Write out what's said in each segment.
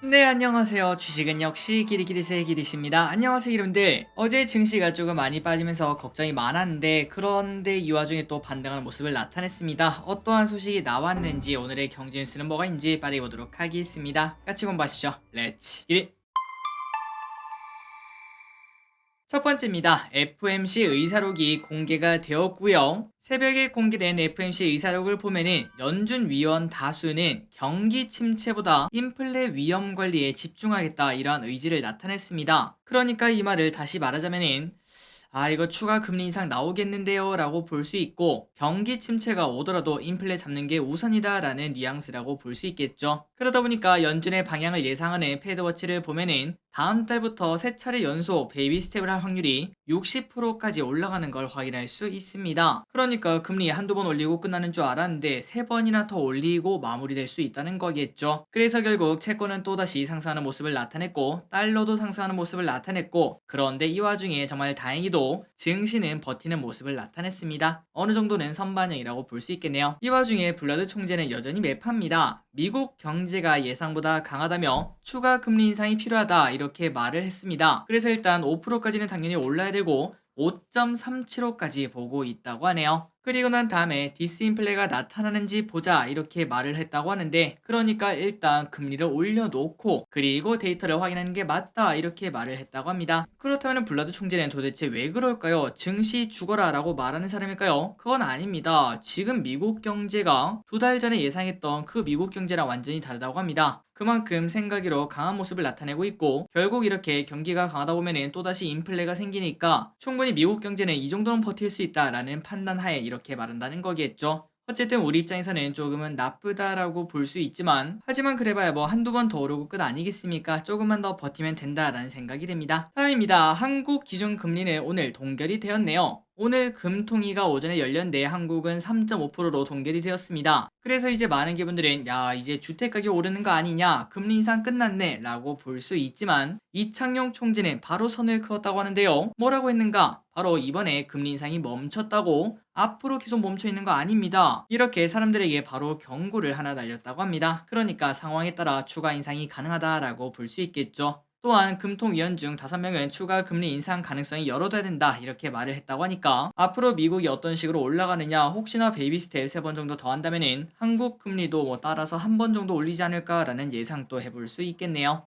네, 안녕하세요. 주식은 역시 기리기리세 기리십니다. 안녕하세요, 여러분들. 어제 증시가 조금 많이 빠지면서 걱정이 많았는데, 그런데 이 와중에 또 반등하는 모습을 나타냈습니다. 어떠한 소식이 나왔는지, 오늘의 경제 뉴스는 뭐가 있는지 빨리 보도록 하겠습니다. 같이 공부하시죠. 렛츠 기릿! 첫 번째입니다. FMC 의사록이 공개가 되었고요. 새벽에 공개된 FMC 의사록을 보면은 연준 위원 다수는 경기 침체보다 인플레 위험 관리에 집중하겠다 이러한 의지를 나타냈습니다. 그러니까 이 말을 다시 말하자면은 이거 추가 금리 인상 나오겠는데요 라고 볼 수 있고, 경기 침체가 오더라도 인플레 잡는 게 우선이다 라는 뉘앙스라고 볼 수 있겠죠. 그러다 보니까 연준의 방향을 예상하는 패드워치를 보면은 다음 달부터 세 차례 연속 베이비 스텝을 할 확률이 60%까지 올라가는 걸 확인할 수 있습니다. 그러니까 금리 한두 번 올리고 끝나는 줄 알았는데 세 번이나 더 올리고 마무리될 수 있다는 거겠죠. 그래서 결국 채권은 또다시 상승하는 모습을 나타냈고, 달러도 상승하는 모습을 나타냈고, 그런데 이 와중에 정말 다행히도 증시는 버티는 모습을 나타냈습니다. 어느 정도는 선반영이라고 볼 수 있겠네요. 이 와중에 블러드 총재는 여전히 매파입니다. 미국 경제가 예상보다 강하다며 추가 금리 인상이 필요하다 이렇게 말을 했습니다. 그래서 일단 5%까지는 당연히 올라야 되고 5.375까지 보고 있다고 하네요. 그리고 난 다음에 디스인플레가 나타나는지 보자 이렇게 말을 했다고 하는데, 그러니까 일단 금리를 올려놓고 그리고 데이터를 확인하는 게 맞다 이렇게 말을 했다고 합니다. 그렇다면 블라드 총재는 도대체 왜 그럴까요? 증시 죽어라 라고 말하는 사람일까요? 그건 아닙니다. 지금 미국 경제가 두 달 전에 예상했던 그 미국 경제랑 완전히 다르다고 합니다. 그만큼 생각으로 강한 모습을 나타내고 있고, 결국 이렇게 경기가 강하다 보면은 또다시 인플레가 생기니까 충분히 미국 경제는 이 정도는 버틸 수 있다라는 판단 하에 이렇게 말한다는 거겠죠. 어쨌든 우리 입장에서는 조금은 나쁘다라고 볼 수 있지만, 하지만 그래봐야 뭐 한두 번 더 오르고 끝 아니겠습니까? 조금만 더 버티면 된다라는 생각이 듭니다. 다음입니다. 한국 기준 금리는 오늘 동결이 되었네요. 오늘 금통위가 오전에 열렸는데 한국은 3.5%로 동결이 되었습니다. 그래서 이제 많은 기분들은 야, 이제 주택가격 오르는 거 아니냐, 금리 인상 끝났네 라고 볼 수 있지만, 이창용 총재는 바로 선을 그었다고 하는데요. 뭐라고 했는가? 바로 이번에 금리 인상이 멈췄다고, 앞으로 계속 멈춰 있는 거 아닙니다, 이렇게 사람들에게 바로 경고를 하나 날렸다고 합니다. 그러니까 상황에 따라 추가 인상이 가능하다라고 볼 수 있겠죠. 또한 금통위원 중 5명은 추가 금리 인상 가능성이 열어둬야 된다 이렇게 말을 했다고 하니까, 앞으로 미국이 어떤 식으로 올라가느냐, 혹시나 베이비 스텝 3번 정도 더 한다면은 한국 금리도 뭐 따라서 한 번 정도 올리지 않을까라는 예상도 해볼 수 있겠네요.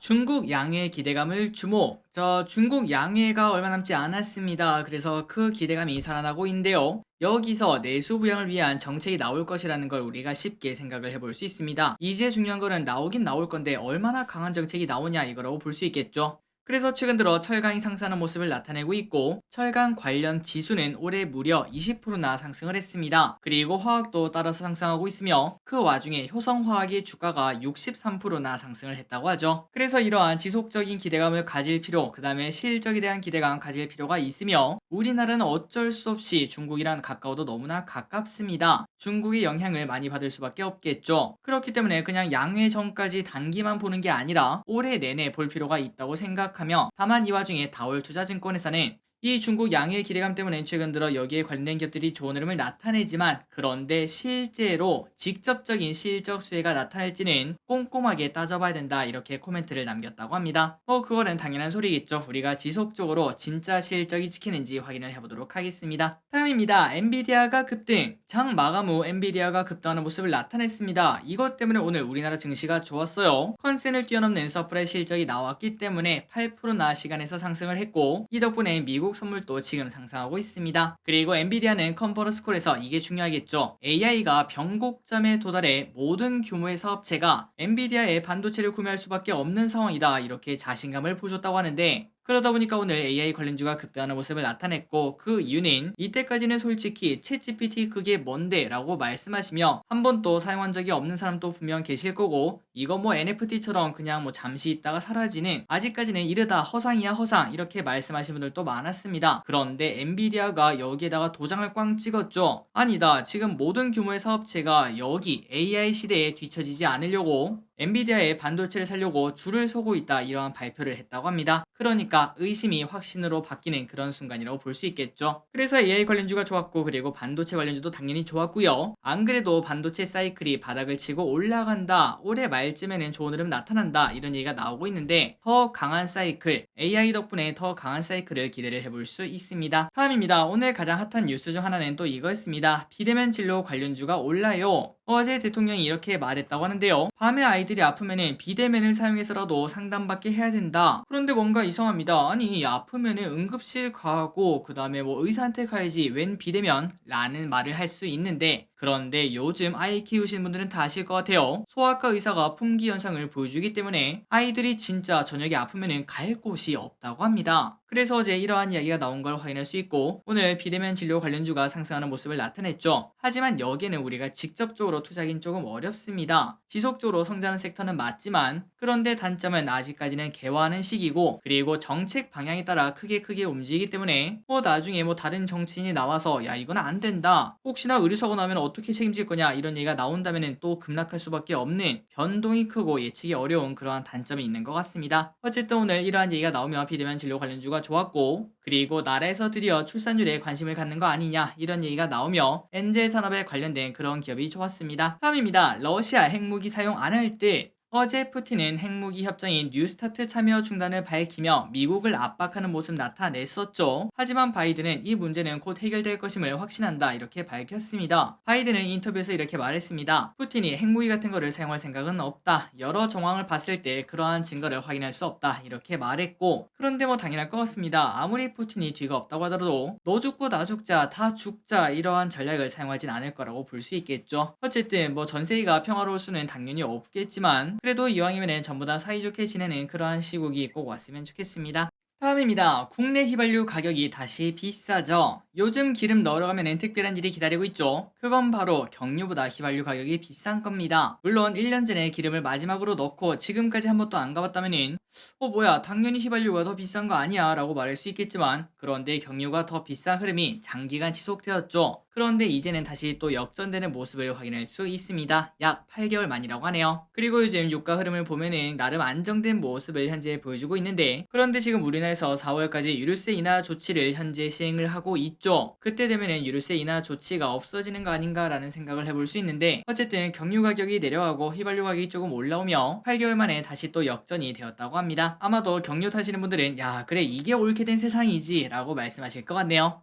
중국 양회 기대감을 주목. 중국 양회가 얼마 남지 않았습니다. 그래서 그 기대감이 살아나고 있는데요. 여기서 내수 부양을 위한 정책이 나올 것이라는 걸 우리가 쉽게 생각을 해볼 수 있습니다. 이제 중요한 거는 나오긴 나올 건데 얼마나 강한 정책이 나오냐 이거라고 볼 수 있겠죠. 그래서 최근 들어 철강이 상승하는 모습을 나타내고 있고, 철강 관련 지수는 올해 무려 20%나 상승을 했습니다. 그리고 화학도 따라서 상승하고 있으며, 그 와중에 효성화학의 주가가 63%나 상승을 했다고 하죠. 그래서 이러한 지속적인 기대감을 가질 필요, 그 다음에 실적에 대한 기대감 가질 필요가 있으며, 우리나라는 어쩔 수 없이 중국이랑 가까워도 너무나 가깝습니다. 중국의 영향을 많이 받을 수밖에 없겠죠. 그렇기 때문에 그냥 양회 전까지 단기만 보는 게 아니라 올해 내내 볼 필요가 있다고 생각하며, 다만 이 와중에 다올투자증권에서는 이 중국 양해 기대감 때문에 최근 들어 여기에 관련된 기업들이 좋은 흐름을 나타내지만, 그런데 실제로 직접적인 실적 수혜가 나타날지는 꼼꼼하게 따져봐야 된다 이렇게 코멘트를 남겼다고 합니다. 그거는 당연한 소리겠죠. 우리가 지속적으로 진짜 실적이 지키는지 확인을 해보도록 하겠습니다. 다음입니다. 엔비디아가 급등. 장 마감 후 엔비디아가 급등하는 모습을 나타냈습니다. 이것 때문에 오늘 우리나라 증시가 좋았어요. 컨센을 뛰어넘는 서프라이 실적이 나왔기 때문에 8%나 시간에서 상승을 했고, 이 덕분에 미국 선물도 지금 상승하고 있습니다. 그리고 엔비디아는 컨퍼런스 콜에서 이게 중요하겠죠. AI가 변곡점에 도달해 모든 규모의 사업체가 엔비디아의 반도체를 구매할 수밖에 없는 상황이다 이렇게 자신감을 보여줬다고 하는데, 그러다 보니까 오늘 AI 관련주가 급등하는 모습을 나타냈고, 그 이유는 이때까지는 솔직히 챗GPT 그게 뭔데 라고 말씀하시며 한 번도 사용한 적이 없는 사람도 분명 계실 거고, 이거 뭐 NFT처럼 그냥 뭐 잠시 있다가 사라지는, 아직까지는 이르다 허상이야 허상 이렇게 말씀하시는 분들도 많았습니다. 그런데 엔비디아가 여기에다가 도장을 꽝 찍었죠. 아니다, 지금 모든 규모의 사업체가 여기 AI 시대에 뒤처지지 않으려고 엔비디아의 반도체를 사려고 줄을 서고 있다 이러한 발표를 했다고 합니다. 그러니까 의심이 확신으로 바뀌는 그런 순간이라고 볼 수 있겠죠. 그래서 AI 관련주가 좋았고, 그리고 반도체 관련주도 당연히 좋았고요. 안 그래도 반도체 사이클이 바닥을 치고 올라간다, 올해 말쯤에는 좋은 흐름 나타난다 이런 얘기가 나오고 있는데 더 강한 사이클, AI 덕분에 더 강한 사이클을 기대를 해볼 수 있습니다. 다음입니다. 오늘 가장 핫한 뉴스 중 하나는 또 이거였습니다. 비대면 진료 관련주가 올라요. 어제 대통령이 이렇게 말했다고 하는데요. 밤에 아이들이 아프면은 비대면을 사용해서라도 상담받게 해야 된다. 그런데 뭔가 이상합니다. 아니 아프면은 응급실 가고 그 다음에 뭐 의사한테 가야지 웬 비대면? 라는 말을 할 수 있는데 그런데 요즘 아이 키우시는 분들은 다 아실 것 같아요. 소아과 의사가 품귀 현상을 보여주기 때문에 아이들이 진짜 저녁에 아프면은 갈 곳이 없다고 합니다. 그래서 어제 이러한 이야기가 나온 걸 확인할 수 있고 오늘 비대면 진료 관련주가 상승하는 모습을 나타냈죠. 하지만 여기에는 우리가 직접적으로 투자하기는 조금 어렵습니다. 지속적으로 성장하는 섹터는 맞지만 그런데 단점은 아직까지는 개화하는 시기고 그리고 정책 방향에 따라 크게 움직이기 때문에 뭐 나중에 뭐 다른 정치인이 나와서 야 이건 안 된다. 혹시나 의료사고 나면 어떻게 책임질 거냐 이런 얘기가 나온다면은 또 급락할 수밖에 없는 변동이 크고 예측이 어려운 그러한 단점이 있는 것 같습니다. 어쨌든 오늘 이러한 얘기가 나오며 비대면 진료 관련주가 좋았고 그리고 나라에서 드디어 출산율에 관심을 갖는 거 아니냐 이런 얘기가 나오며 엔젤 산업에 관련된 그런 기업이 좋았습니다. 다음입니다. 러시아 핵무기 사용 안 할 때 어제 푸틴은 핵무기 협정인 뉴스타트 참여 중단을 밝히며 미국을 압박하는 모습 나타냈었죠. 하지만 바이든은 이 문제는 곧 해결될 것임을 확신한다 이렇게 밝혔습니다. 바이든은 인터뷰에서 이렇게 말했습니다. 푸틴이 핵무기 같은 거를 사용할 생각은 없다. 여러 정황을 봤을 때 그러한 증거를 확인할 수 없다 이렇게 말했고 그런데 뭐 당연할 것 같습니다. 아무리 푸틴이 뒤가 없다고 하더라도 너 죽고 나 죽자 다 죽자 이러한 전략을 사용하진 않을 거라고 볼 수 있겠죠. 어쨌든 뭐 전 세계가 평화로울 수는 당연히 없겠지만 그래도 이왕이면은 전부 다 사이좋게 지내는 그러한 시국이 꼭 왔으면 좋겠습니다. 다음입니다. 국내 휘발유 가격이 다시 비싸죠. 요즘 기름 넣으러 가면은 특별한 일이 기다리고 있죠. 그건 바로 경유보다 휘발유 가격이 비싼 겁니다. 물론 1년 전에 기름을 마지막으로 넣고 지금까지 한 번도 안 가봤다면은 뭐야 당연히 휘발유가 더 비싼 거 아니야 라고 말할 수 있겠지만 그런데 경유가 더 비싼 흐름이 장기간 지속되었죠. 그런데 이제는 다시 또 역전되는 모습을 확인할 수 있습니다. 약 8개월 만이라고 하네요. 그리고 요즘 유가 흐름을 보면은 나름 안정된 모습을 현재 보여주고 있는데 그런데 지금 우리나라에서 4월까지 유류세 인하 조치를 현재 시행을 하고 있죠. 그때 되면은 유류세 인하 조치가 없어지는 거 아닌가라는 생각을 해볼 수 있는데 어쨌든 경유 가격이 내려가고 휘발유 가격이 조금 올라오며 8개월 만에 다시 또 역전이 되었다고 합니다. 아마도 경유 타시는 분들은 야 그래 이게 옳게 된 세상이지 라고 말씀하실 것 같네요.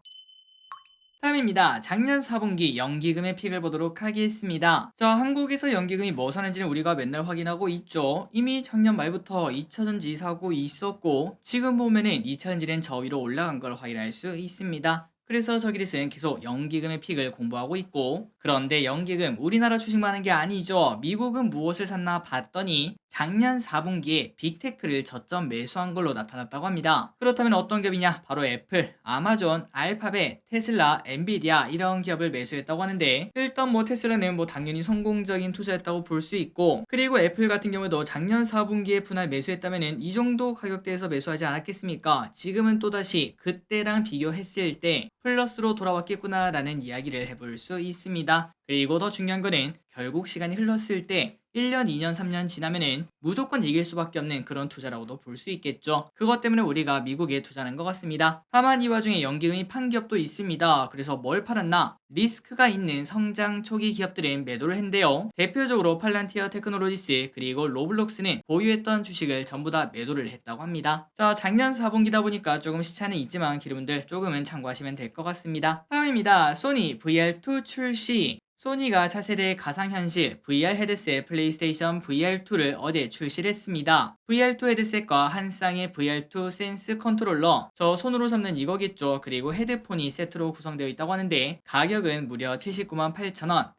다음입니다. 작년 4분기 연기금의 픽을 보도록 하겠습니다. 자, 한국에서 연기금이 뭐 사는지는 우리가 맨날 확인하고 있죠. 이미 작년 말부터 2차전지 사고 있었고 지금 보면은 2차전지는 저 위로 올라간 걸 확인할 수 있습니다. 그래서 저기리스는 계속 연기금의 픽을 공부하고 있고 그런데 연기금 우리나라 주식만 하는 게 아니죠. 미국은 무엇을 샀나 봤더니 작년 4분기에 빅테크를 저점 매수한 걸로 나타났다고 합니다. 그렇다면 어떤 기업이냐? 바로 애플, 아마존, 알파벳, 테슬라, 엔비디아 이런 기업을 매수했다고 하는데 일단 뭐 테슬라는 뭐 당연히 성공적인 투자였다고 볼 수 있고 그리고 애플 같은 경우도 작년 4분기에 분할 매수했다면은 이 정도 가격대에서 매수하지 않았겠습니까? 지금은 또다시 그때랑 비교했을 때 플러스로 돌아왔겠구나라는 이야기를 해볼 수 있습니다. 그리고 더 중요한 거는 결국 시간이 흘렀을 때 1년, 2년, 3년 지나면은 무조건 이길 수밖에 없는 그런 투자라고도 볼 수 있겠죠. 그것 때문에 우리가 미국에 투자하는 것 같습니다. 다만 이 와중에 연기금이 판 기업도 있습니다. 그래서 뭘 팔았나? 리스크가 있는 성장 초기 기업들은 매도를 했는데요. 대표적으로 팔란티어 테크놀로지스 그리고 로블록스는 보유했던 주식을 전부 다 매도를 했다고 합니다. 자, 작년 4분기다 보니까 조금 시차는 있지만 기름분들 조금은 참고하시면 될 것 같습니다. 다음입니다. 소니 VR2 출시. 소니가 차세대 가상현실 VR 헤드셋 플레이스테이션 VR2를 어제 출시를 했습니다. VR2 헤드셋과 한 쌍의 VR2 센스 컨트롤러, 저 손으로 잡는 이거겠죠. 그리고 헤드폰이 세트로 구성되어 있다고 하는데 가격은 무려 79만 8천원.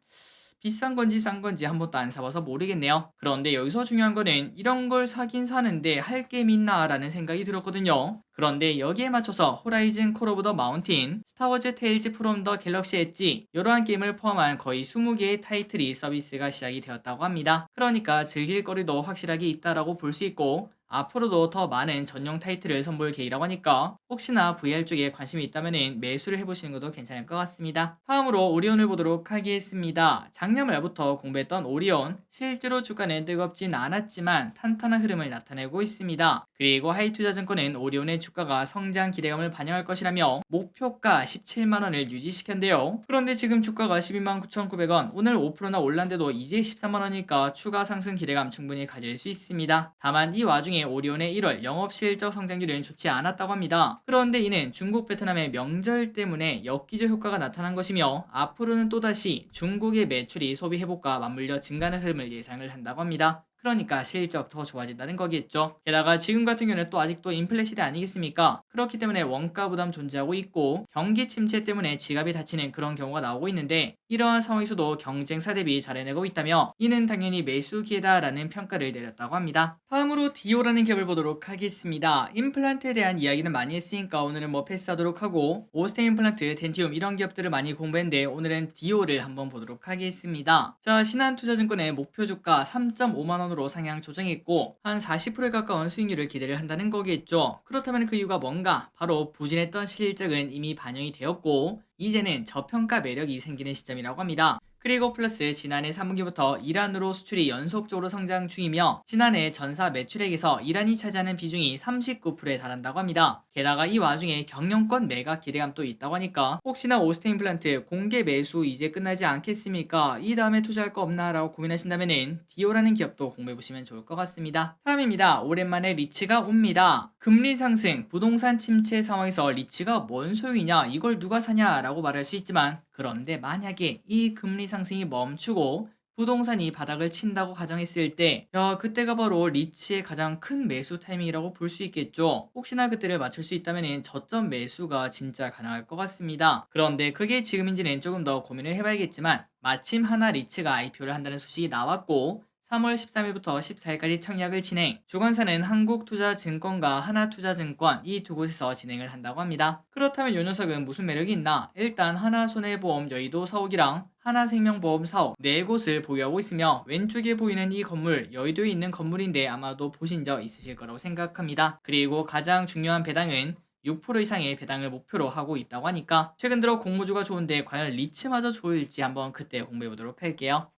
비싼 건지 싼 건지 한 번도 안 사봐서 모르겠네요. 그런데 여기서 중요한 거는 이런 걸 사긴 사는데 할 게임 있나 라는 생각이 들었거든요. 그런데 여기에 맞춰서 호라이즌 콜 오브 더 마운틴, 스타워즈 테일즈 프롬 더 갤럭시 엣지 이러한 게임을 포함한 거의 20개의 타이틀이 서비스가 시작이 되었다고 합니다. 그러니까 즐길 거리도 확실하게 있다라고 볼 수 있고 앞으로도 더 많은 전용 타이틀을 선보일 계획이라고 하니까 혹시나 VR 쪽에 관심이 있다면 매수를 해보시는 것도 괜찮을 것 같습니다. 다음으로 오리온을 보도록 하겠습니다. 작년 말부터 공부했던 오리온, 실제로 주가는 뜨겁진 않았지만 탄탄한 흐름을 나타내고 있습니다. 그리고 하이투자증권은 오리온의 주가 주가가 성장 기대감을 반영할 것이라며 목표가 17만원을 유지시켰는데요. 그런데 지금 주가가 129,900원, 오늘 5%나 올랐는데도 이제 13만원이니까 추가 상승 기대감 충분히 가질 수 있습니다. 다만 이 와중에 오리온의 1월 영업실적 성장률은 좋지 않았다고 합니다. 그런데 이는 중국 베트남의 명절 때문에 역기조 효과가 나타난 것이며 앞으로는 또다시 중국의 매출이 소비 회복과 맞물려 증가하는 흐름을 예상을 한다고 합니다. 그러니까 실적 더 좋아진다는 거겠죠. 게다가 지금 같은 경우는 또 아직도 인플레 시대 아니겠습니까? 그렇기 때문에 원가 부담 존재하고 있고 경기 침체 때문에 지갑이 닫히는 그런 경우가 나오고 있는데 이러한 상황에서도 경쟁사 대비 잘 해내고 있다며 이는 당연히 매수 기회다라는 평가를 내렸다고 합니다. 다음으로 디오라는 기업을 보도록 하겠습니다. 임플란트에 대한 이야기는 많이 했으니까 오늘은 뭐 패스하도록 하고 오스템 임플란트, 덴티움 이런 기업들을 많이 공부했는데 오늘은 디오를 한번 보도록 하겠습니다. 자, 신한투자증권의 목표 주가 3.5만원으로 상향 조정했고 한 40%에 가까운 수익률을 기대를 한다는 거겠죠. 그렇다면 그 이유가 뭔가? 바로 부진했던 실적은 이미 반영이 되었고 이제는 저평가 매력이 생기는 시점이라고 합니다. 그리고 플러스 지난해 3분기부터 이란으로 수출이 연속적으로 성장 중이며 지난해 전사 매출액에서 이란이 차지하는 비중이 39%에 달한다고 합니다. 게다가 이 와중에 경영권 매각 기대감도 있다고 하니까 혹시나 오스템 임플란트 공개 매수 이제 끝나지 않겠습니까? 이 다음에 투자할 거 없나 라고 고민하신다면 디오라는 기업도 공부해보시면 좋을 것 같습니다. 다음입니다. 오랜만에 리츠가 옵니다. 금리 상승, 부동산 침체 상황에서 리츠가 뭔 소용이냐, 이걸 누가 사냐 라고 말할 수 있지만 그런데 만약에 이 금리 상승이 멈추고 부동산이 바닥을 친다고 가정했을 때 그때가 바로 리츠의 가장 큰 매수 타이밍이라고 볼 수 있겠죠. 혹시나 그때를 맞출 수 있다면 저점 매수가 진짜 가능할 것 같습니다. 그런데 그게 지금인지는 조금 더 고민을 해봐야겠지만 마침 하나 리츠가 IPO를 한다는 소식이 나왔고 3월 13일부터 14일까지 청약을 진행, 주관사는 한국투자증권과 하나투자증권 이 두 곳에서 진행을 한다고 합니다. 그렇다면 이 녀석은 무슨 매력이 있나? 일단 하나손해보험 여의도 사옥이랑 하나생명보험 사옥 네 곳을 보유하고 있으며 왼쪽에 보이는 이 건물 여의도에 있는 건물인데 아마도 보신 적 있으실 거라고 생각합니다. 그리고 가장 중요한 배당은 6% 이상의 배당을 목표로 하고 있다고 하니까 최근 들어 공모주가 좋은데 과연 리츠마저 좋을지 한번 그때 공부해보도록 할게요.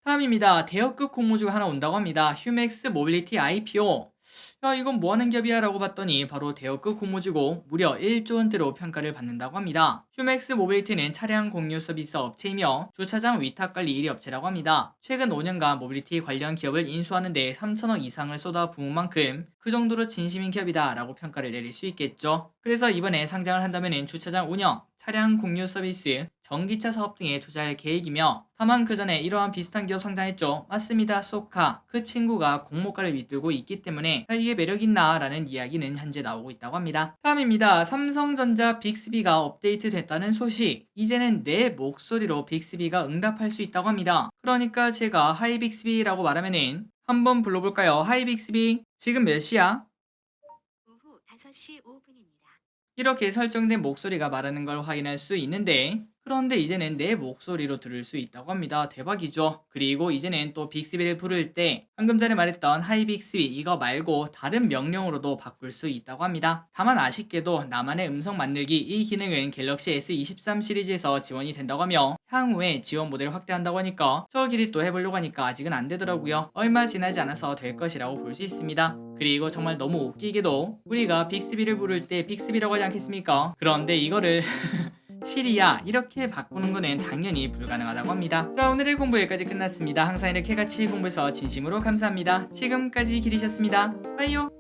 다음입니다. 대역급 공모주가 하나 온다고 합니다. 휴맥스 모빌리티 IPO. 이건 뭐하는 기업이야 라고 봤더니 바로 대역급 공모주고 무려 1조 원대로 평가를 받는다고 합니다. 휴맥스 모빌리티는 차량 공유 서비스 업체이며 주차장 위탁관리 1위 업체라고 합니다. 최근 5년간 모빌리티 관련 기업을 인수하는 데 3천억 이상을 쏟아 부은 만큼 그 정도로 진심인 기업이다 라고 평가를 내릴 수 있겠죠. 그래서 이번에 상장을 한다면 주차장 운영, 차량 공유 서비스, 전기차 사업 등에 투자할 계획이며 다만 그 전에 이러한 비슷한 기업 상장했죠. 맞습니다. 소카. 그 친구가 공모가를 밑들고 있기 때문에 이게 매력있나 라는 이야기는 현재 나오고 있다고 합니다. 다음입니다. 삼성전자 빅스비가 업데이트 됐다는 소식. 이제는 내 목소리로 빅스비가 응답할 수 있다고 합니다. 그러니까 제가 하이 빅스비라고 말하면은 한번 불러볼까요? 하이 빅스비. 지금 몇 시야? 오후 5시 5분입니다. 이렇게 설정된 목소리가 말하는 걸 확인할 수 있는데 그런데 이제는 내 목소리로 들을 수 있다고 합니다. 대박이죠. 그리고 이제는 또 빅스비를 부를 때 방금 전에 말했던 하이 빅스비 이거 말고 다른 명령으로도 바꿀 수 있다고 합니다. 다만 아쉽게도 나만의 음성 만들기 이 기능은 갤럭시 S23 시리즈에서 지원이 된다고 하며 향후에 지원 모델을 확대한다고 하니까 저 길이 또 해보려고 하니까 아직은 안 되더라고요. 얼마 지나지 않아서 될 것이라고 볼 수 있습니다. 그리고 정말 너무 웃기게도 우리가 빅스비를 부를 때 빅스비라고 하지 않겠습니까? 그런데 이거를 시리야 이렇게 바꾸는 거는 당연히 불가능하다고 합니다. 자, 오늘의 공부 여기까지 끝났습니다. 항상 이렇게 같이 공부해서 진심으로 감사합니다. 지금까지 기리셨습니다. 빠이요.